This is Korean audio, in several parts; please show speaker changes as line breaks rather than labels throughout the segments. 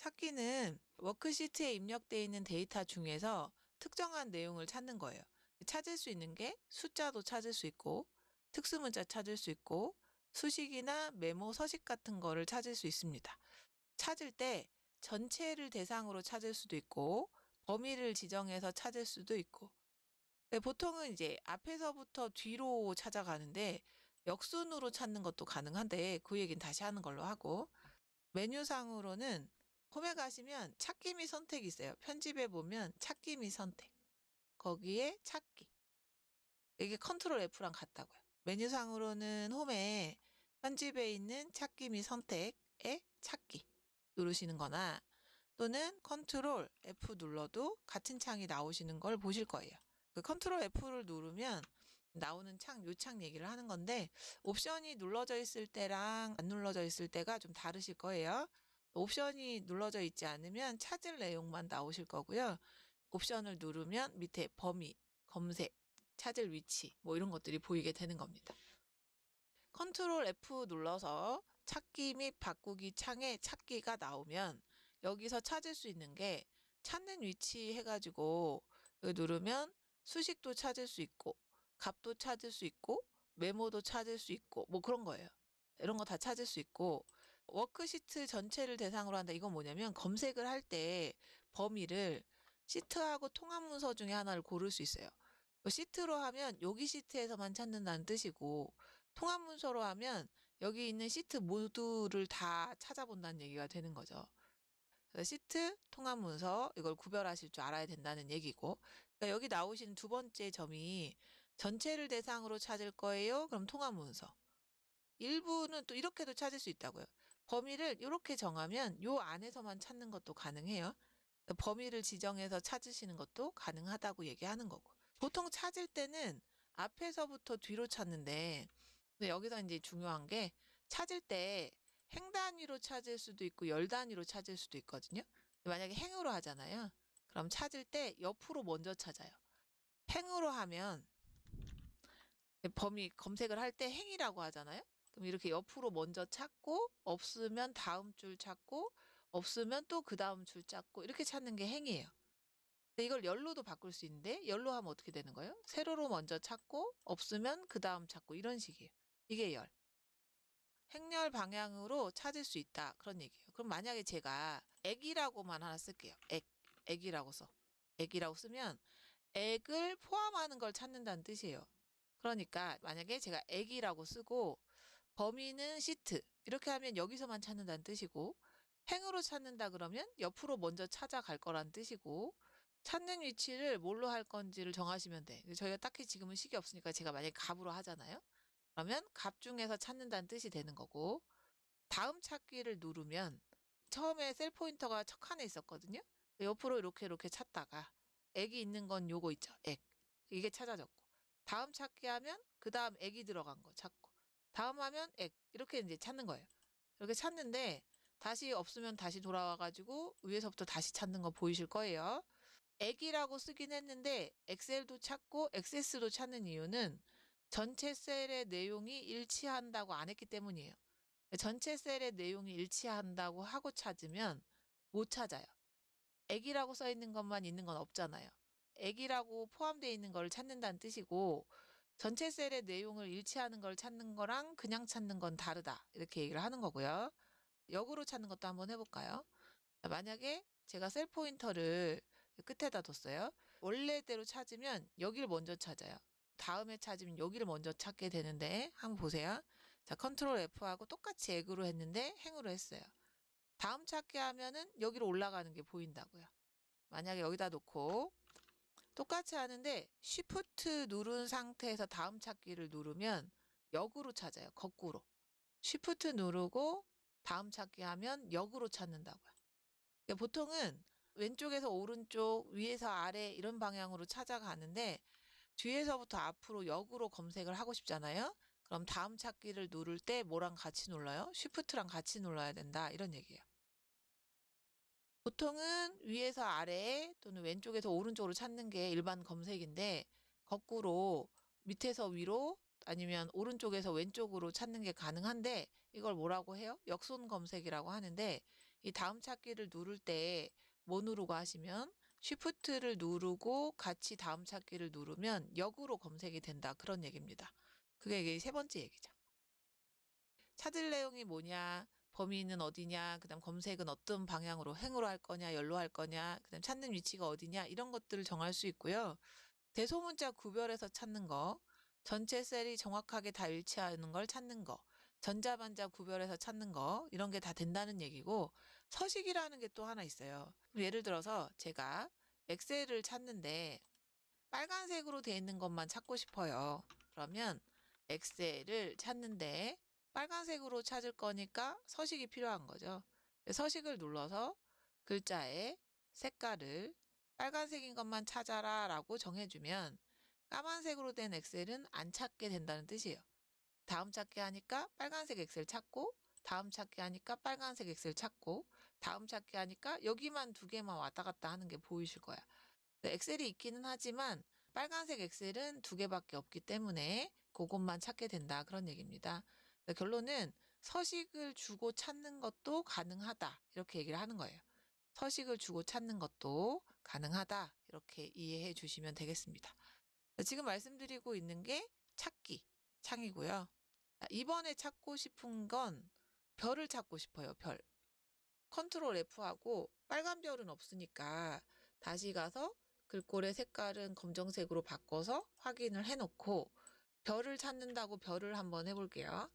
찾기는 워크시트에 입력되어 있는 데이터 중에서 특정한 내용을 찾는 거예요. 찾을 수 있는 게 숫자도 찾을 수 있고 특수문자 찾을 수 있고 수식이나 메모, 서식 같은 거를 찾을 수 있습니다. 찾을 때 전체를 대상으로 찾을 수도 있고 범위를 지정해서 찾을 수도 있고 보통은 이제 앞에서부터 뒤로 찾아가는데 역순으로 찾는 것도 가능한데 그 얘기는 다시 하는 걸로 하고 메뉴상으로는 홈에 가시면 찾기 및 선택이 있어요. 편집에 보면 찾기 및 선택 거기에 찾기 이게 컨트롤 F랑 같다고요. 메뉴상으로는 홈에 편집에 있는 찾기 및 선택에 찾기 누르시는 거나 또는 컨트롤 F 눌러도 같은 창이 나오시는 걸 보실 거예요. 그 컨트롤 F를 누르면 나오는 창, 요 창 얘기를 하는 건데 옵션이 눌러져 있을 때랑 안 눌러져 있을 때가 좀 다르실 거예요. 옵션이 눌러져 있지 않으면 찾을 내용만 나오실 거고요. 옵션을 누르면 밑에 범위, 검색, 찾을 위치 뭐 이런 것들이 보이게 되는 겁니다. 컨트롤 F 눌러서 찾기 및 바꾸기 창에 찾기가 나오면 여기서 찾을 수 있는 게 찾는 위치 해가지고 누르면 수식도 찾을 수 있고 값도 찾을 수 있고 메모도 찾을 수 있고 뭐 그런 거예요. 이런 거 다 찾을 수 있고 워크시트 전체를 대상으로 한다. 이건 뭐냐면 검색을 할 때 범위를 시트하고 통합문서 중에 하나를 고를 수 있어요. 시트로 하면 여기 시트에서만 찾는다는 뜻이고 통합문서로 하면 여기 있는 시트 모두를 다 찾아본다는 얘기가 되는 거죠. 시트, 통합문서 이걸 구별하실 줄 알아야 된다는 얘기고 그러니까 여기 나오신 두 번째 점이 전체를 대상으로 찾을 거예요. 그럼 통합문서. 일부는 또 이렇게도 찾을 수 있다고요. 범위를 이렇게 정하면 요 안에서만 찾는 것도 가능해요. 범위를 지정해서 찾으시는 것도 가능하다고 얘기하는 거고. 보통 찾을 때는 앞에서부터 뒤로 찾는데 근데 여기서 이제 중요한 게 찾을 때 행 단위로 찾을 수도 있고 열 단위로 찾을 수도 있거든요. 만약에 행으로 하잖아요. 그럼 찾을 때 옆으로 먼저 찾아요. 행으로 하면 범위 검색을 할 때 행이라고 하잖아요. 그럼 이렇게 옆으로 먼저 찾고 없으면 다음 줄 찾고 없으면 또 그 다음 줄 찾고 이렇게 찾는 게 행이에요. 근데 이걸 열로도 바꿀 수 있는데 열로 하면 어떻게 되는 거예요? 세로로 먼저 찾고 없으면 그 다음 찾고 이런 식이에요. 이게 열. 행렬 방향으로 찾을 수 있다. 그런 얘기예요. 그럼 만약에 제가 액이라고만 하나 쓸게요. 액이라고 써. 액이라고 쓰면 액을 포함하는 걸 찾는다는 뜻이에요. 그러니까 만약에 제가 액이라고 쓰고 범위는 시트 이렇게 하면 여기서만 찾는다는 뜻이고 행으로 찾는다 그러면 옆으로 먼저 찾아갈 거란 뜻이고 찾는 위치를 뭘로 할 건지를 정하시면 돼. 저희가 딱히 지금은 식이 없으니까 제가 만약에 값으로 하잖아요. 그러면 값 중에서 찾는다는 뜻이 되는 거고 다음 찾기를 누르면 처음에 셀 포인터가 첫 칸에 있었거든요. 옆으로 이렇게 찾다가 액이 있는 건 요거 있죠. 액. 이게 찾아졌고 다음 찾기 하면 그 다음 액이 들어간 거 찾고 다음 하면 액. 이렇게 이제 찾는 거예요. 이렇게 찾는데 다시 없으면 다시 돌아와가지고 위에서부터 다시 찾는 거 보이실 거예요. 액이라고 쓰긴 했는데 엑셀도 찾고 액세스도 찾는 이유는 전체 셀의 내용이 일치한다고 안 했기 때문이에요. 전체 셀의 내용이 일치한다고 하고 찾으면 못 찾아요. 액이라고 써 있는 것만 있는 건 없잖아요. 액이라고 포함되어 있는 걸 찾는다는 뜻이고 전체 셀의 내용을 일치하는 걸 찾는 거랑 그냥 찾는 건 다르다. 이렇게 얘기를 하는 거고요. 역으로 찾는 것도 한번 해볼까요? 만약에 제가 셀 포인터를 끝에다 뒀어요. 원래대로 찾으면 여기를 먼저 찾아요. 다음에 찾으면 여기를 먼저 찾게 되는데 한번 보세요. 자, 컨트롤 F하고 똑같이 액으로 했는데 행으로 했어요. 다음 찾기 하면은 여기로 올라가는 게 보인다고요. 만약에 여기다 놓고 똑같이 하는데 쉬프트 누른 상태에서 다음 찾기를 누르면 역으로 찾아요. 거꾸로. 쉬프트 누르고 다음 찾기 하면 역으로 찾는다고요. 그러니까 보통은 왼쪽에서 오른쪽, 위에서 아래 이런 방향으로 찾아가는데 뒤에서부터 앞으로 역으로 검색을 하고 싶잖아요. 그럼 다음 찾기를 누를 때 뭐랑 같이 눌러요? 쉬프트랑 같이 눌러야 된다. 이런 얘기예요. 보통은 위에서 아래에 또는 왼쪽에서 오른쪽으로 찾는 게 일반 검색인데 거꾸로 밑에서 위로 아니면 오른쪽에서 왼쪽으로 찾는 게 가능한데 이걸 뭐라고 해요? 역손 검색이라고 하는데 이 다음 찾기를 누를 때 뭐 누르고 하시면 쉬프트를 누르고 같이 다음 찾기를 누르면 역으로 검색이 된다. 그런 얘기입니다. 그게 이게 세 번째 얘기죠. 찾을 내용이 뭐냐, 범위는 어디냐, 그다음 검색은 어떤 방향으로 행으로 할 거냐, 열로 할 거냐, 그다음 찾는 위치가 어디냐 이런 것들을 정할 수 있고요. 대소문자 구별해서 찾는 거, 전체 셀이 정확하게 다 일치하는 걸 찾는 거, 전자반자 구별해서 찾는 거 이런 게 다 된다는 얘기고 서식이라는 게 또 하나 있어요. 예를 들어서 제가 엑셀을 찾는데 빨간색으로 되어 있는 것만 찾고 싶어요. 그러면 엑셀을 찾는데 빨간색으로 찾을 거니까 서식이 필요한 거죠. 서식을 눌러서 글자의 색깔을 빨간색인 것만 찾아라 라고 정해주면 까만색으로 된 엑셀은 안 찾게 된다는 뜻이에요. 다음 찾기 하니까 빨간색 엑셀 찾고, 다음 찾기 하니까 빨간색 엑셀 찾고, 다음 찾기 하니까 여기만 두 개만 왔다 갔다 하는 게 보이실 거야. 엑셀이 있기는 하지만 빨간색 엑셀은 두 개밖에 없기 때문에 그것만 찾게 된다. 그런 얘기입니다. 결론은 서식을 주고 찾는 것도 가능하다. 이렇게 얘기를 하는 거예요. 서식을 주고 찾는 것도 가능하다. 이렇게 이해해 주시면 되겠습니다. 지금 말씀드리고 있는 게 찾기, 창이고요. 이번에 찾고 싶은 건 별을 찾고 싶어요. 별. 컨트롤 F하고 빨간 별은 없으니까 다시 가서 글꼴의 색깔은 검정색으로 바꿔서 확인을 해놓고 별을 찾는다고 별을 한번 해볼게요.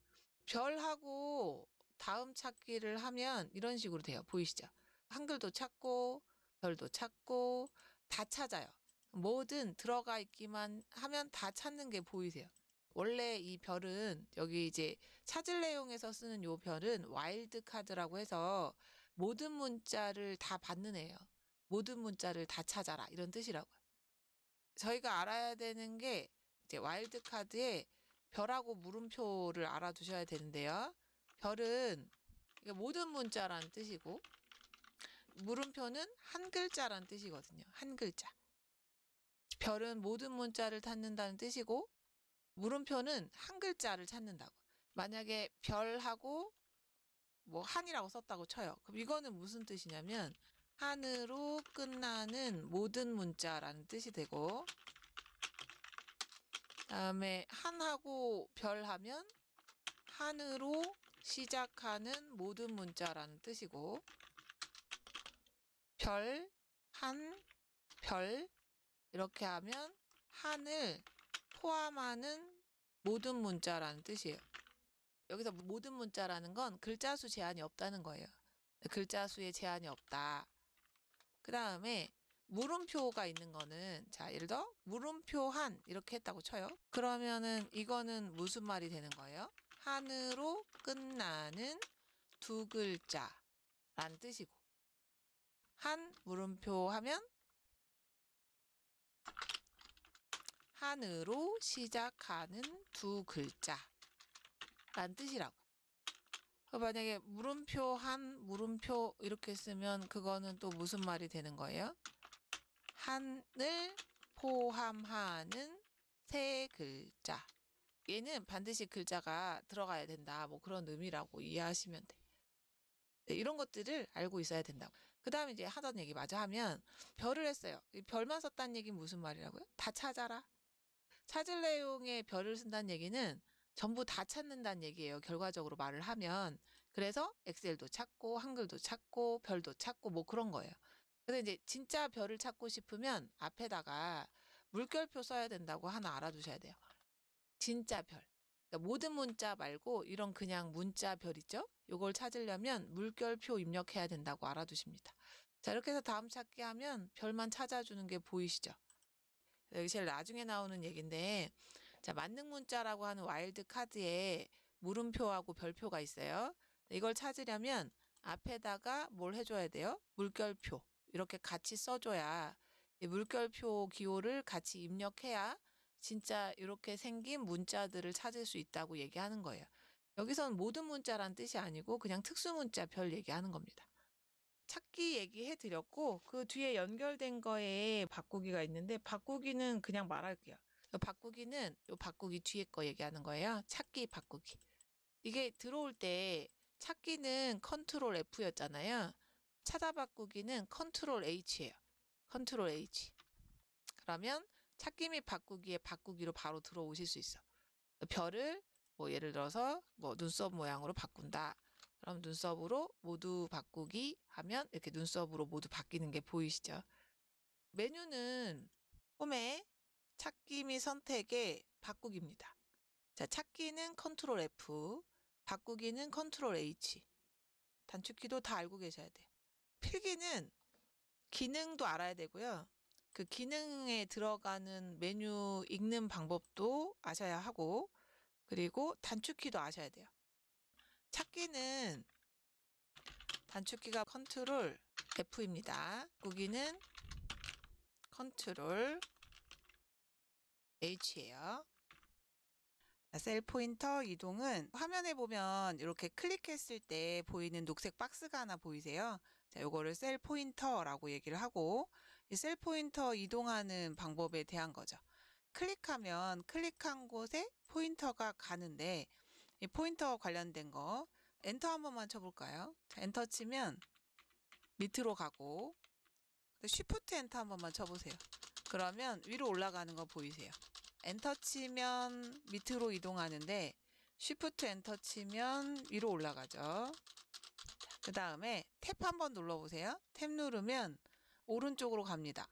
별하고 다음 찾기를 하면 이런 식으로 돼요. 보이시죠? 한글도 찾고 별도 찾고 다 찾아요. 뭐든 들어가 있기만 하면 다 찾는 게 보이세요. 원래 이 별은 여기 이제 찾을 내용에서 쓰는 요 별은 와일드 카드라고 해서 모든 문자를 다 받는 애예요. 모든 문자를 다 찾아라 이런 뜻이라고요. 저희가 알아야 되는 게 이제 와일드 카드에 별하고 물음표를 알아두셔야 되는데요. 별은 이게 모든 문자라는 뜻이고 물음표는 한 글자라는 뜻이거든요. 한 글자. 별은 모든 문자를 찾는다는 뜻이고 물음표는 한 글자를 찾는다고. 만약에 별하고 뭐 한이라고 썼다고 쳐요. 그럼 이거는 무슨 뜻이냐면 한으로 끝나는 모든 문자라는 뜻이 되고 다음에 한하고 별하면 한으로 시작하는 모든 문자라는 뜻이고 별, 한, 별 이렇게 하면 한을 포함하는 모든 문자라는 뜻이에요. 여기서 모든 문자라는 건 글자 수 제한이 없다는 거예요. 글자 수에 제한이 없다. 그 다음에 물음표가 있는 거는 자 예를 들어 물음표 한 이렇게 했다고 쳐요. 그러면은 이거는 무슨 말이 되는 거예요? 한으로 끝나는 두 글자란 뜻이고 한 물음표 하면 한으로 시작하는 두 글자란 뜻이라고. 만약에 물음표 한 물음표 이렇게 쓰면 그거는 또 무슨 말이 되는 거예요? 한을 포함하는 세 글자. 얘는 반드시 글자가 들어가야 된다. 뭐 그런 의미라고 이해하시면 돼. 네, 이런 것들을 알고 있어야 된다고. 그 다음에 이제 하던 얘기 마저 하면 별을 했어요. 이 별만 썼다는 얘기는 무슨 말이라고요? 다 찾아라. 찾을 내용에 별을 쓴다는 얘기는 전부 다 찾는다는 얘기예요. 결과적으로 말을 하면. 그래서 엑셀도 찾고 한글도 찾고 별도 찾고 뭐 그런 거예요. 근데 이제 진짜 별을 찾고 싶으면 앞에다가 물결표 써야 된다고 하나 알아두셔야 돼요. 진짜 별. 그러니까 모든 문자 말고 이런 그냥 문자 별 있죠? 요걸 찾으려면 물결표 입력해야 된다고 알아두십니다. 자, 이렇게 해서 다음 찾기 하면 별만 찾아주는 게 보이시죠? 여기 제일 나중에 나오는 얘기인데 자, 만능 문자라고 하는 와일드 카드에 물음표하고 별표가 있어요. 이걸 찾으려면 앞에다가 뭘 해줘야 돼요? 물결표. 이렇게 같이 써줘야 이 물결표 기호를 같이 입력해야 진짜 이렇게 생긴 문자들을 찾을 수 있다고 얘기하는 거예요. 여기서는 모든 문자란 뜻이 아니고 그냥 특수 문자 별 얘기하는 겁니다. 찾기 얘기해 드렸고 그 뒤에 연결된 거에 바꾸기가 있는데 바꾸기는 그냥 말할게요. 바꾸기는 요 바꾸기 뒤에 거 얘기하는 거예요. 찾기 바꾸기. 이게 들어올 때 찾기는 컨트롤 F였잖아요. 찾아 바꾸기는 컨트롤 H예요. 컨트롤 H. 그러면 찾기 및 바꾸기에 바꾸기로 바로 들어오실 수 있어. 별을 뭐 예를 들어서 뭐 눈썹 모양으로 바꾼다. 그럼 눈썹으로 모두 바꾸기 하면 이렇게 눈썹으로 모두 바뀌는 게 보이시죠? 메뉴는 홈에 찾기 및 선택에 바꾸기입니다. 자, 찾기는 컨트롤 F, 바꾸기는 컨트롤 H. 단축키도 다 알고 계셔야 돼요. 필기는 기능도 알아야 되고요. 그 기능에 들어가는 메뉴 읽는 방법도 아셔야 하고, 그리고 단축키도 아셔야 돼요. 찾기는 단축키가 컨트롤 F입니다. 바꾸기는 컨트롤 H예요. 셀 포인터 이동은 화면에 보면 이렇게 클릭했을 때 보이는 녹색 박스가 하나 보이세요? 자, 요거를 셀 포인터라고 얘기를 하고, 이 셀 포인터 이동하는 방법에 대한 거죠. 클릭하면 클릭한 곳에 포인터가 가는데, 이 포인터 관련된 거 엔터 한 번만 쳐볼까요? 자, 엔터 치면 밑으로 가고, 쉬프트 엔터 한 번만 쳐보세요. 그러면 위로 올라가는 거 보이세요? 엔터 치면 밑으로 이동하는데 쉬프트 엔터 치면 위로 올라가죠. 그 다음에 탭 한번 눌러보세요. 탭 누르면 오른쪽으로 갑니다.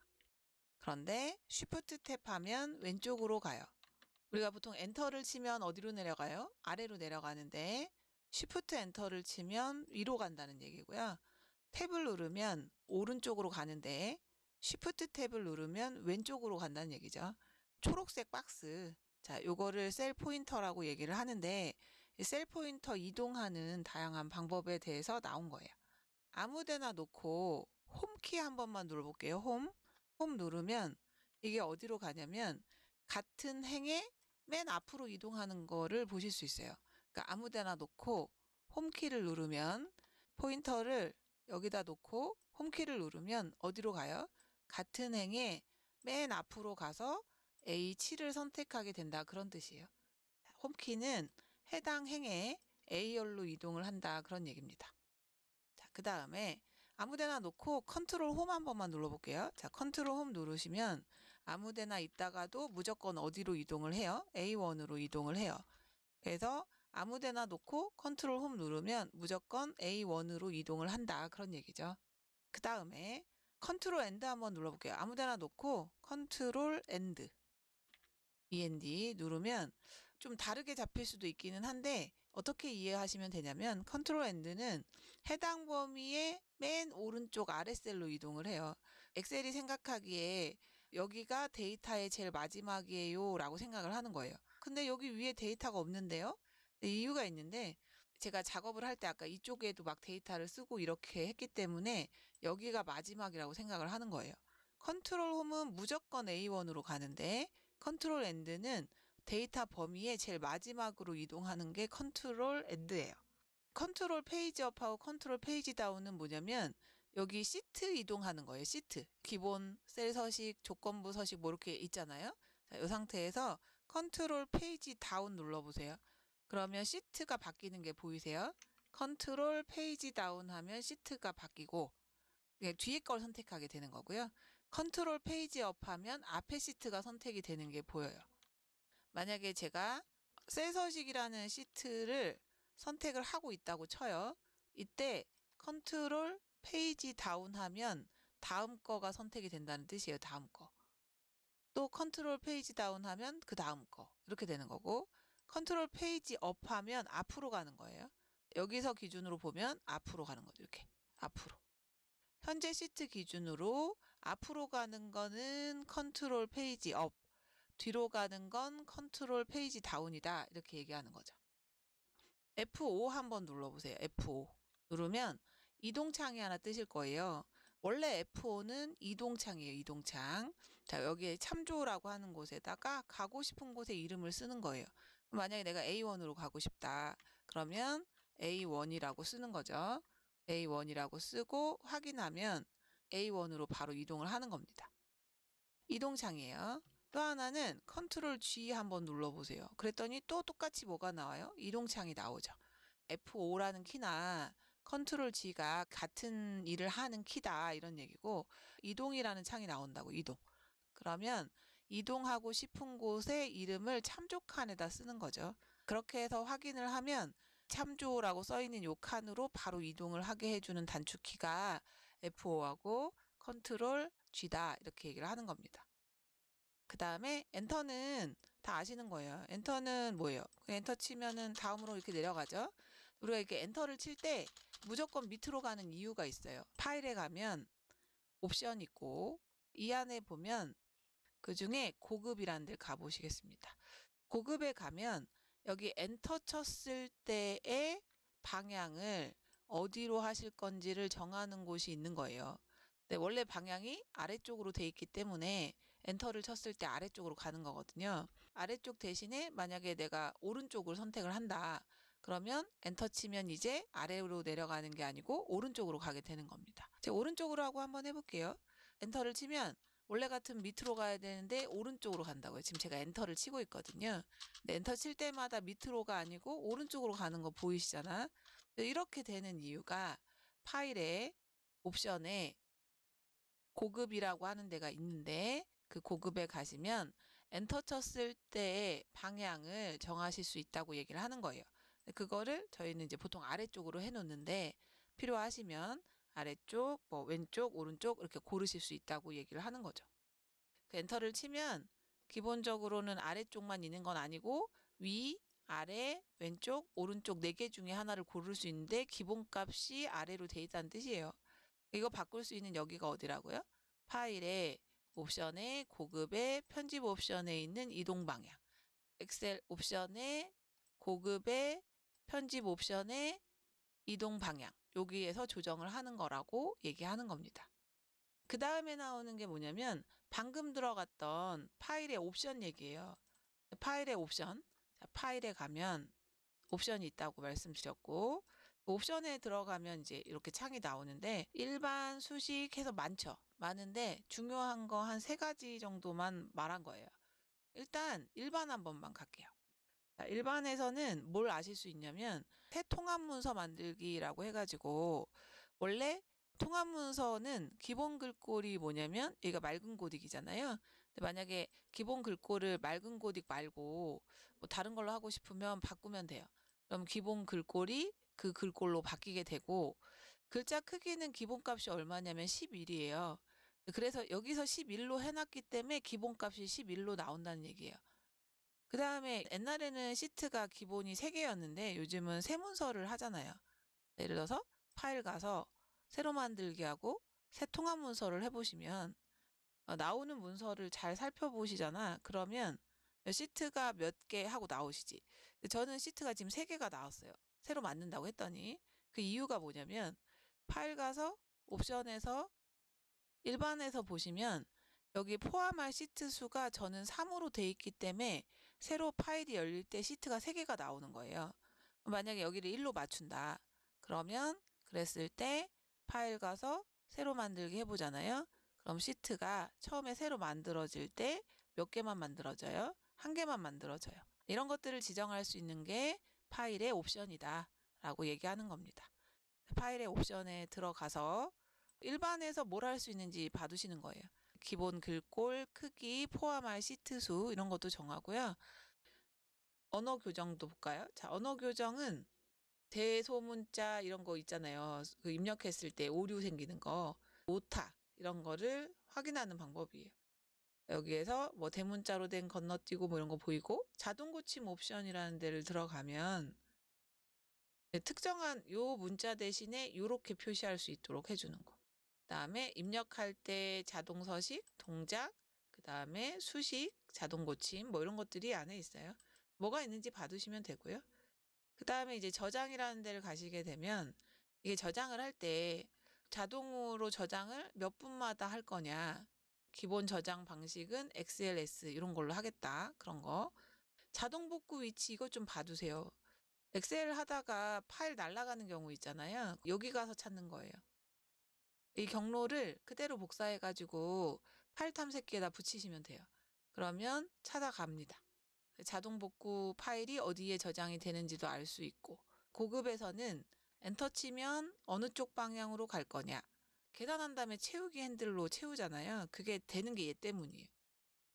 그런데 쉬프트 탭 하면 왼쪽으로 가요. 우리가 보통 엔터를 치면 어디로 내려가요? 아래로 내려가는데 쉬프트 엔터를 치면 위로 간다는 얘기고요. 탭을 누르면 오른쪽으로 가는데 쉬프트 탭을 누르면 왼쪽으로 간다는 얘기죠. 초록색 박스. 자, 요거를 셀 포인터라고 얘기를 하는데 이 셀 포인터 이동하는 다양한 방법에 대해서 나온 거예요. 아무 데나 놓고 홈키 한 번만 눌러볼게요. 홈 누르면 이게 어디로 가냐면 같은 행에 맨 앞으로 이동하는 거를 보실 수 있어요. 그러니까 아무 데나 놓고 홈키를 누르면 포인터를 여기다 놓고 홈키를 누르면 어디로 가요? 같은 행에 맨 앞으로 가서 A7을 선택하게 된다. 그런 뜻이에요. 홈키는 해당 행에 A열로 이동을 한다. 그런 얘기입니다. 자, 그 다음에 아무데나 놓고 컨트롤 홈 한 번만 눌러볼게요. 자, 컨트롤 홈 누르시면 아무데나 있다가도 무조건 어디로 이동을 해요? A1으로 이동을 해요. 그래서 아무데나 놓고 컨트롤 홈 누르면 무조건 A1으로 이동을 한다. 그런 얘기죠. 그 다음에 컨트롤 엔드 한번 눌러볼게요. 아무데나 놓고 컨트롤 엔드 END 누르면 좀 다르게 잡힐 수도 있기는 한데 어떻게 이해하시면 되냐면 컨트롤 엔드는 해당 범위의 맨 오른쪽 아래 셀로 이동을 해요. 엑셀이 생각하기에 여기가 데이터의 제일 마지막이에요 라고 생각을 하는 거예요. 근데 여기 위에 데이터가 없는데요? 이유가 있는데 제가 작업을 할 때 아까 이쪽에도 막 데이터를 쓰고 이렇게 했기 때문에 여기가 마지막이라고 생각을 하는 거예요. 컨트롤 홈은 무조건 A1으로 가는데 컨트롤 엔드는 데이터 범위의 제일 마지막으로 이동하는 게 컨트롤 엔드예요. 컨트롤 페이지 업하고 컨트롤 페이지 다운은 뭐냐면 여기 시트 이동하는 거예요. 시트. 기본 셀 서식, 조건부 서식 뭐 이렇게 있잖아요. 자, 이 상태에서 컨트롤 페이지 다운 눌러보세요. 그러면 시트가 바뀌는 게 보이세요? 컨트롤 페이지 다운 하면 시트가 바뀌고 뒤에 걸 선택하게 되는 거고요. 컨트롤 페이지 업 하면 앞에 시트가 선택이 되는 게 보여요. 만약에 제가 셀 서식이라는 시트를 선택을 하고 있다고 쳐요. 이때 컨트롤 페이지 다운 하면 다음 거가 선택이 된다는 뜻이에요. 다음 거. 또 컨트롤 페이지 다운 하면 그 다음 거. 이렇게 되는 거고 컨트롤 페이지 업 하면 앞으로 가는 거예요. 여기서 기준으로 보면 앞으로 가는 거죠. 이렇게. 앞으로. 현재 시트 기준으로 앞으로 가는 거는 컨트롤 페이지 업, 뒤로 가는 건 컨트롤 페이지 다운이다. 이렇게 얘기하는 거죠. F5 한번 눌러보세요. F5 누르면 이동창이 하나 뜨실 거예요. 원래 F5는 이동창이에요. 이동창. 자, 여기에 참조라고 하는 곳에다가 가고 싶은 곳의 이름을 쓰는 거예요. 만약에 내가 A1으로 가고 싶다. 그러면 A1이라고 쓰는 거죠. A1이라고 쓰고 확인하면 A1으로 바로 이동을 하는 겁니다. 이동창이에요. 또 하나는 컨트롤 G 한번 눌러보세요. 그랬더니 또 똑같이 뭐가 나와요? 이동창이 나오죠. F5라는 키나 컨트롤 G가 같은 일을 하는 키다 이런 얘기고, 이동이라는 창이 나온다고. 이동. 그러면 이동하고 싶은 곳의 이름을 참조 칸에다 쓰는 거죠. 그렇게 해서 확인을 하면 참조라고 써있는 요 칸으로 바로 이동을 하게 해주는 단축키가 F5하고 컨트롤 G다 이렇게 얘기를 하는 겁니다. 그 다음에 엔터는 다 아시는 거예요. 엔터는 뭐예요? 엔터 치면은 다음으로 이렇게 내려가죠. 우리가 이렇게 엔터를 칠 때 무조건 밑으로 가는 이유가 있어요. 파일에 가면 옵션 있고 이 안에 보면 그 중에 고급이라는 데를 가보시겠습니다. 고급에 가면 여기 엔터 쳤을 때의 방향을 어디로 하실 건지를 정하는 곳이 있는 거예요. 네, 원래 방향이 아래쪽으로 돼 있기 때문에 엔터를 쳤을 때 아래쪽으로 가는 거거든요. 아래쪽 대신에 만약에 내가 오른쪽을 선택을 한다. 그러면 엔터 치면 이제 아래로 내려가는 게 아니고 오른쪽으로 가게 되는 겁니다. 제가 오른쪽으로 하고 한번 해볼게요. 엔터를 치면 원래 같으면 밑으로 가야 되는데 오른쪽으로 간다고요. 지금 제가 엔터를 치고 있거든요. 근데 엔터 칠 때마다 밑으로가 아니고 오른쪽으로 가는 거 보이시잖아. 이렇게 되는 이유가 파일에 옵션에 고급이라고 하는 데가 있는데 그 고급에 가시면 엔터 쳤을 때의 방향을 정하실 수 있다고 얘기를 하는 거예요. 그거를 저희는 이제 보통 아래쪽으로 해놓는데 필요하시면 아래쪽, 뭐 왼쪽, 오른쪽 이렇게 고르실 수 있다고 얘기를 하는 거죠. 그 엔터를 치면 기본적으로는 아래쪽만 있는 건 아니고 위, 아래, 왼쪽, 오른쪽 4개 중에 하나를 고를 수 있는데 기본값이 아래로 돼 있다는 뜻이에요. 이거 바꿀 수 있는 여기가 어디라고요? 파일에 옵션에 고급의 편집 옵션에 있는 이동 방향, 엑셀 옵션에 고급의 편집 옵션에 이동 방향, 여기에서 조정을 하는 거라고 얘기하는 겁니다. 그 다음에 나오는 게 뭐냐면 방금 들어갔던 파일의 옵션 얘기예요. 파일의 옵션. 자, 파일에 가면 옵션이 있다고 말씀드렸고, 옵션에 들어가면 이제 이렇게 창이 나오는데 일반, 수식 해서 많죠. 많은데 중요한 거 한 3가지 정도만 말한 거예요. 일단 일반 한 번만 갈게요. 자, 일반에서는 뭘 아실 수 있냐면 새 통합 문서 만들기라고 해가지고 원래 통합 문서는 기본 글꼴이 뭐냐면 얘가 맑은 고딕이잖아요. 근데 만약에 기본 글꼴을 맑은 고딕 말고 뭐 다른 걸로 하고 싶으면 바꾸면 돼요. 그럼 기본 글꼴이 그 글꼴로 바뀌게 되고 글자 크기는 기본값이 얼마냐면 11이에요. 그래서 여기서 11로 해놨기 때문에 기본값이 11로 나온다는 얘기예요. 그 다음에 옛날에는 시트가 기본이 3개였는데 요즘은 새 문서를 하잖아요. 예를 들어서 파일 가서 새로 만들기 하고 새 통합 문서를 해보시면 나오는 문서를 잘 살펴보시잖아. 그러면 시트가 몇 개 하고 나오시지. 저는 시트가 지금 3개가 나왔어요. 새로 만든다고 했더니 그 이유가 뭐냐면 파일 가서 옵션에서 일반에서 보시면 여기 포함할 시트 수가 저는 3으로 돼 있기 때문에 새로 파일이 열릴 때 시트가 3개가 나오는 거예요. 만약에 여기를 1로 맞춘다. 그러면 그랬을 때 파일 가서 새로 만들기 해보잖아요. 그럼 시트가 처음에 새로 만들어질 때 몇 개만 만들어져요? 1개만 만들어져요. 이런 것들을 지정할 수 있는 게 파일의 옵션이다 라고 얘기하는 겁니다. 파일의 옵션에 들어가서 일반에서 뭘 할 수 있는지 봐두시는 거예요. 기본 글꼴, 크기, 포함할 시트 수 이런 것도 정하고요. 언어 교정도 볼까요? 자, 언어 교정은 대소문자 이런 거 있잖아요. 그 입력했을 때 오류 생기는 거, 오타 이런 거를 확인하는 방법이에요. 여기에서 뭐 대문자로 된 건너뛰고 뭐 이런 거 보이고 자동 고침 옵션이라는 데를 들어가면 특정한 요 문자 대신에 요렇게 표시할 수 있도록 해주는 거. 그다음에 입력할 때 자동 서식, 동작, 그다음에 수식, 자동 고침 뭐 이런 것들이 안에 있어요. 뭐가 있는지 봐두시면 되고요. 그다음에 이제 저장이라는 데를 가시게 되면 이게 저장을 할 때 자동으로 저장을 몇 분마다 할 거냐. 기본 저장 방식은 XLS 이런 걸로 하겠다. 그런 거. 자동 복구 위치 이거 좀 봐두세요. 엑셀 하다가 파일 날아가는 경우 있잖아요. 여기 가서 찾는 거예요. 이 경로를 그대로 복사해가지고 파일 탐색기에다 붙이시면 돼요. 그러면 찾아갑니다. 자동 복구 파일이 어디에 저장이 되는지도 알 수 있고 고급에서는 엔터 치면 어느 쪽 방향으로 갈 거냐. 계산한 다음에 채우기 핸들로 채우잖아요. 그게 되는 게 얘 때문이에요.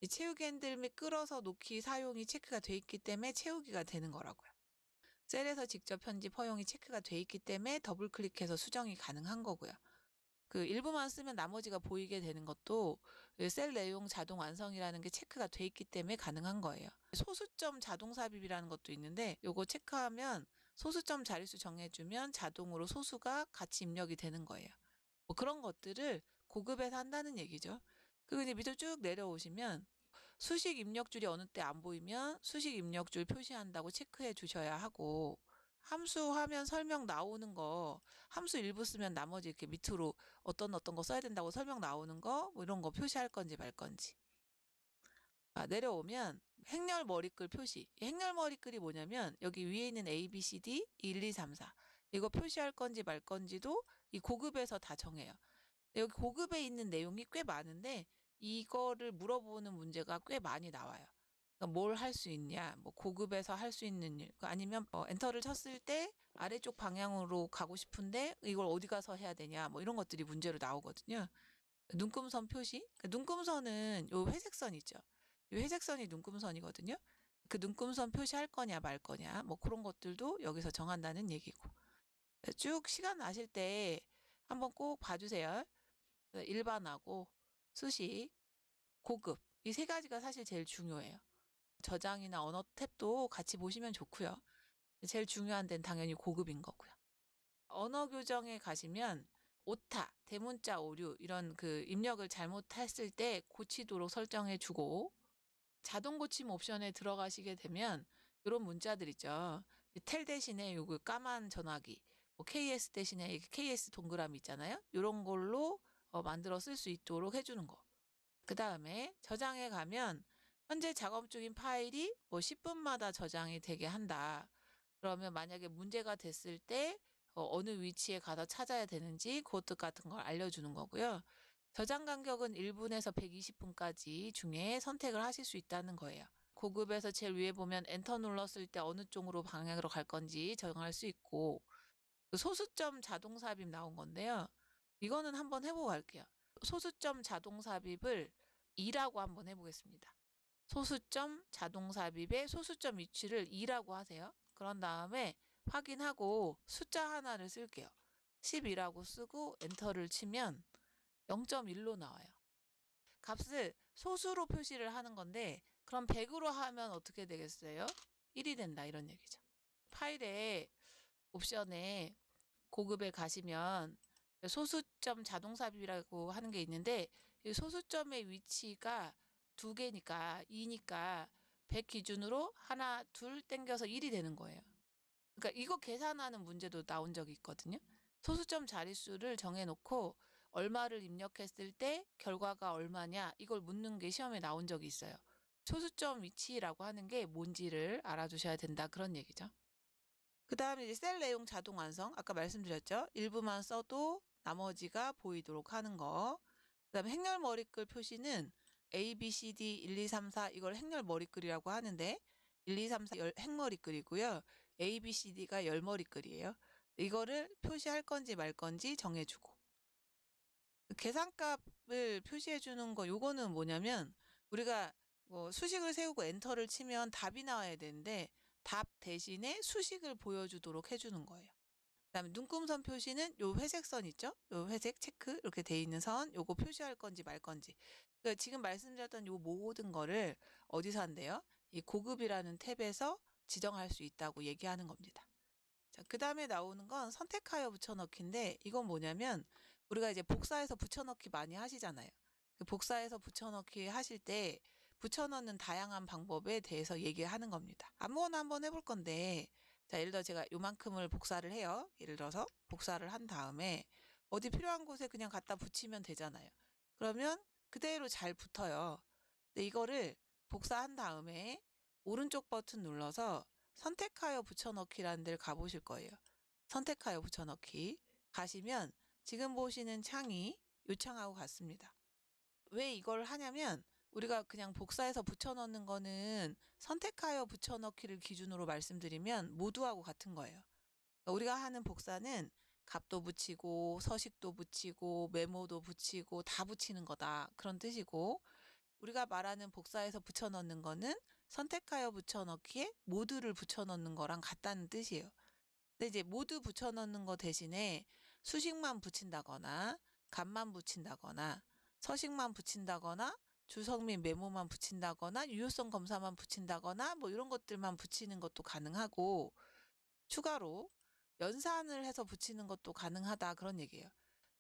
이 채우기 핸들 및 끌어서 놓기 사용이 체크가 돼 있기 때문에 채우기가 되는 거라고요. 셀에서 직접 편집 허용이 체크가 돼 있기 때문에 더블 클릭해서 수정이 가능한 거고요. 그 일부만 쓰면 나머지가 보이게 되는 것도 셀 내용 자동 완성이라는 게 체크가 돼 있기 때문에 가능한 거예요. 소수점 자동 삽입이라는 것도 있는데 요거 체크하면 소수점 자릿수 정해주면 자동으로 소수가 같이 입력이 되는 거예요. 뭐 그런 것들을 고급에서 한다는 얘기죠. 그리고 이제 밑으로 쭉 내려오시면 수식 입력줄이 어느 때 안 보이면 수식 입력줄 표시한다고 체크해 주셔야 하고, 함수 화면 설명 나오는 거, 함수 일부 쓰면 나머지 이렇게 밑으로 어떤 거 써야 된다고 설명 나오는 거, 뭐 이런 거 표시할 건지 말 건지. 내려오면 행렬 머리글 표시. 행렬 머리글이 뭐냐면 여기 위에 있는 A, B, C, D, 1, 2, 3, 4. 이거 표시할 건지 말 건지도 이 고급에서 다 정해요. 여기 고급에 있는 내용이 꽤 많은데 이거를 물어보는 문제가 꽤 많이 나와요. 그러니까 뭘 할 수 있냐, 뭐 고급에서 할 수 있는 일, 아니면 엔터를 쳤을 때 아래쪽 방향으로 가고 싶은데 이걸 어디 가서 해야 되냐, 뭐 이런 것들이 문제로 나오거든요. 눈금선 표시, 눈금선은 요 회색 선 있죠. 요 회색 선이 눈금선이거든요. 그 눈금선 표시할 거냐 말 거냐, 뭐 그런 것들도 여기서 정한다는 얘기고. 쭉 시간 나실 때 한번 꼭 봐주세요. 일반하고 수식, 고급 이 세 가지가 사실 제일 중요해요. 저장이나 언어 탭도 같이 보시면 좋고요. 제일 중요한 데는 당연히 고급인 거고요. 언어 교정에 가시면 오타, 대문자 오류 이런 그 입력을 잘못했을 때 고치도록 설정해 주고, 자동 고침 옵션에 들어가시게 되면 이런 문자들 있죠. 텔 대신에 요거 까만 전화기, 뭐 KS 대신에 KS 동그라미 있잖아요. 이런 걸로 만들어 쓸 수 있도록 해주는 거. 그 다음에 저장에 가면 현재 작업 중인 파일이 뭐 10분마다 저장이 되게 한다. 그러면 만약에 문제가 됐을 때 어느 위치에 가서 찾아야 되는지 그것 같은 걸 알려주는 거고요. 저장 간격은 1분에서 120분까지 중에 선택을 하실 수 있다는 거예요. 고급에서 제일 위에 보면 엔터 눌렀을 때 어느 쪽으로 방향으로 갈 건지 정할 수 있고, 그 소수점 자동 삽입 나온 건데요. 이거는 한번 해보고 갈게요. 소수점 자동 삽입을 2라고 한번 해보겠습니다. 소수점 자동 삽입의 소수점 위치를 2라고 하세요. 그런 다음에 확인하고 숫자 하나를 쓸게요. 12라고 쓰고 엔터를 치면 0.1로 나와요. 값을 소수로 표시를 하는 건데 그럼 100으로 하면 어떻게 되겠어요? 1이 된다 이런 얘기죠. 파일에 옵션에 고급에 가시면 소수점 자동 삽입이라고 하는 게 있는데 이 소수점의 위치가 두 개니까 2니까 100 기준으로 하나 둘 땡겨서 1이 되는 거예요. 그러니까 이거 계산하는 문제도 나온 적이 있거든요. 소수점 자릿수를 정해놓고 얼마를 입력했을 때 결과가 얼마냐 이걸 묻는 게 시험에 나온 적이 있어요. 소수점 위치라고 하는 게 뭔지를 알아두셔야 된다 그런 얘기죠. 그 다음에 이제 셀 내용 자동 완성. 아까 말씀드렸죠. 일부만 써도 나머지가 보이도록 하는 거. 그 다음에 행렬 머리글 표시는 A, B, C, D, 1, 2, 3, 4 이걸 행렬 머리글이라고 하는데 1, 2, 3, 4 행머리글이고요. A, B, C, D가 열머리글이에요. 이거를 표시할 건지 말 건지 정해주고. 계산값을 표시해 주는 거 요거는 뭐냐면 우리가 뭐 수식을 세우고 엔터를 치면 답이 나와야 되는데 답 대신에 수식을 보여주도록 해주는 거예요. 그다음에 눈금선 표시는 요 회색 선 있죠? 요 회색 체크 이렇게 돼 있는 선 요거 표시할 건지 말 건지. 그러니까 지금 말씀드렸던 요 모든 거를 어디서 한대요? 이 고급이라는 탭에서 지정할 수 있다고 얘기하는 겁니다. 자, 그 다음에 나오는 건 선택하여 붙여넣기인데 이건 뭐냐면 우리가 이제 복사해서 붙여넣기 많이 하시잖아요. 그 복사해서 붙여넣기 하실 때 붙여넣는 다양한 방법에 대해서 얘기하는 겁니다. 아무거나 한번 해볼 건데 자, 예를 들어 제가 요만큼을 복사를 해요. 예를 들어서 복사를 한 다음에 어디 필요한 곳에 그냥 갖다 붙이면 되잖아요. 그러면 그대로 잘 붙어요. 근데 이거를 복사한 다음에 오른쪽 버튼 눌러서 선택하여 붙여넣기라는 데를 가보실 거예요. 선택하여 붙여넣기 가시면 지금 보시는 창이 이 창하고 같습니다. 왜 이걸 하냐면 우리가 그냥 복사해서 붙여넣는 거는 선택하여 붙여넣기를 기준으로 말씀드리면 모두하고 같은 거예요. 우리가 하는 복사는 값도 붙이고 서식도 붙이고 메모도 붙이고 다 붙이는 거다. 그런 뜻이고 우리가 말하는 복사해서 붙여넣는 거는 선택하여 붙여넣기에 모두를 붙여넣는 거랑 같다는 뜻이에요. 근데 이제 모두 붙여넣는 거 대신에 수식만 붙인다거나 값만 붙인다거나 서식만 붙인다거나 주석 및 메모만 붙인다거나 유효성 검사만 붙인다거나 뭐 이런 것들만 붙이는 것도 가능하고 추가로 연산을 해서 붙이는 것도 가능하다 그런 얘기예요.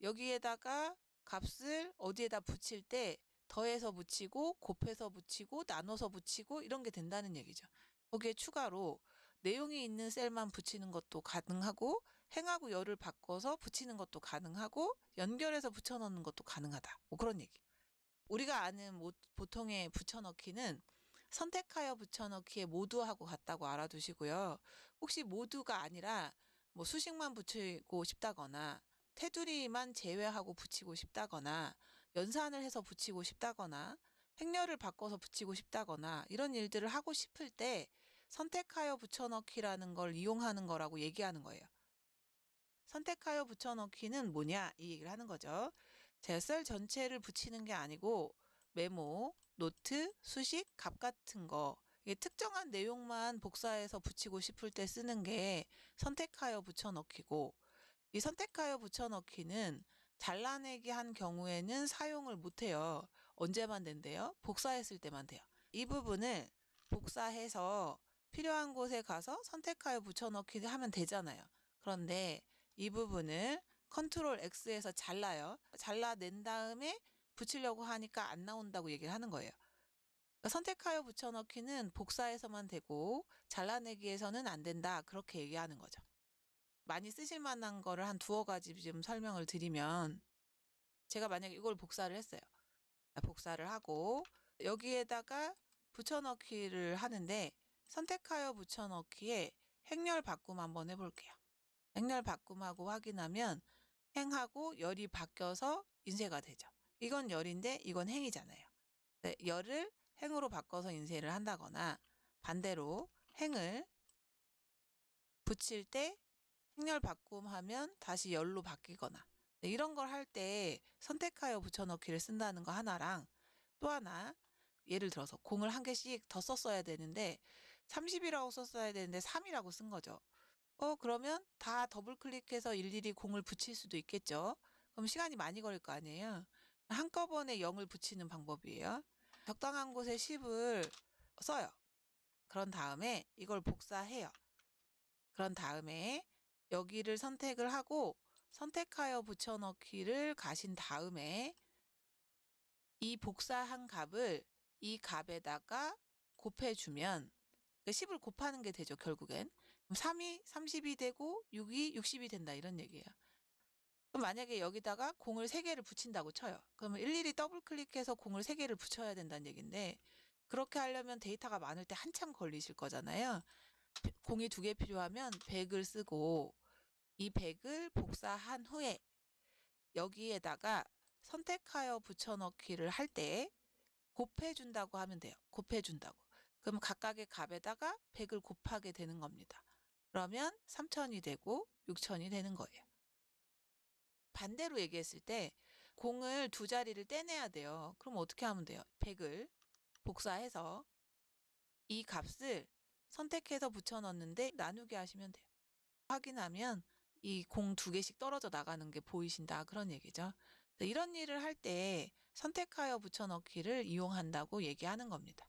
여기에다가 값을 어디에다 붙일 때 더해서 붙이고 곱해서 붙이고 나눠서 붙이고 이런 게 된다는 얘기죠. 거기에 추가로 내용이 있는 셀만 붙이는 것도 가능하고 행하고 열을 바꿔서 붙이는 것도 가능하고 연결해서 붙여넣는 것도 가능하다. 뭐 그런 얘기. 우리가 아는 보통의 붙여넣기는 선택하여 붙여넣기에 모두하고 같다고 알아두시고요. 혹시 모두가 아니라 뭐 수식만 붙이고 싶다거나 테두리만 제외하고 붙이고 싶다거나 연산을 해서 붙이고 싶다거나 행렬을 바꿔서 붙이고 싶다거나 이런 일들을 하고 싶을 때 선택하여 붙여넣기라는 걸 이용하는 거라고 얘기하는 거예요. 선택하여 붙여넣기는 뭐냐 이 얘기를 하는 거죠. 제 셀 전체를 붙이는 게 아니고 메모, 노트, 수식, 값 같은 거 이게 특정한 내용만 복사해서 붙이고 싶을 때 쓰는 게 선택하여 붙여넣기고 이 선택하여 붙여넣기는 잘라내기 한 경우에는 사용을 못해요. 언제만 된대요? 복사했을 때만 돼요. 이 부분을 복사해서 필요한 곳에 가서 선택하여 붙여넣기 하면 되잖아요. 그런데 이 부분을 컨트롤 X에서 잘라요. 잘라낸 다음에 붙이려고 하니까 안 나온다고 얘기를 하는 거예요. 그러니까 선택하여 붙여넣기는 복사해서만 되고 잘라내기에서는 안 된다. 그렇게 얘기하는 거죠. 많이 쓰실 만한 거를 한 두어 가지 좀 설명을 드리면 제가 만약에 이걸 복사를 했어요. 복사를 하고 여기에다가 붙여넣기를 하는데 선택하여 붙여넣기에 행렬 바꿈 한번 해볼게요. 행렬 바꿈하고 확인하면 행하고 열이 바뀌어서 인쇄가 되죠. 이건 열인데 이건 행이잖아요. 네, 열을 행으로 바꿔서 인쇄를 한다거나 반대로 행을 붙일 때 행렬 바꿈하면 다시 열로 바뀌거나 네, 이런 걸 할 때 선택하여 붙여넣기를 쓴다는 거 하나랑 또 하나 예를 들어서 공을 한 개씩 더 썼어야 되는데 30이라고 썼어야 되는데 3이라고 쓴 거죠. 그러면 다 더블 클릭해서 일일이 공을 붙일 수도 있겠죠. 그럼 시간이 많이 걸릴 거 아니에요. 한꺼번에 0을 붙이는 방법이에요. 적당한 곳에 10을 써요. 그런 다음에 이걸 복사해요. 그런 다음에 여기를 선택을 하고 선택하여 붙여넣기를 가신 다음에 이 복사한 값을 이 값에다가 곱해주면 10을 곱하는 게 되죠, 결국엔. 그럼 3이 30이 되고 6이 60이 된다 이런 얘기예요. 그럼 만약에 여기다가 공을 3개를 붙인다고 쳐요. 그러면 일일이 더블 클릭해서 공을 3개를 붙여야 된다는 얘기인데 그렇게 하려면 데이터가 많을 때 한참 걸리실 거잖아요. 공이 2개 필요하면 100을 쓰고 이 100을 복사한 후에 여기에다가 선택하여 붙여넣기를 할 때 곱해준다고 하면 돼요. 곱해준다고. 그럼 각각의 값에다가 100을 곱하게 되는 겁니다. 그러면 3000이 되고 6000이 되는 거예요. 반대로 얘기했을 때 공을 두 자리를 떼내야 돼요. 그럼 어떻게 하면 돼요? 100을 복사해서 이 값을 선택해서 붙여넣는데 나누게 하시면 돼요. 확인하면 이 공 2개씩 떨어져 나가는 게 보이신다 그런 얘기죠. 이런 일을 할 때 선택하여 붙여넣기를 이용한다고 얘기하는 겁니다.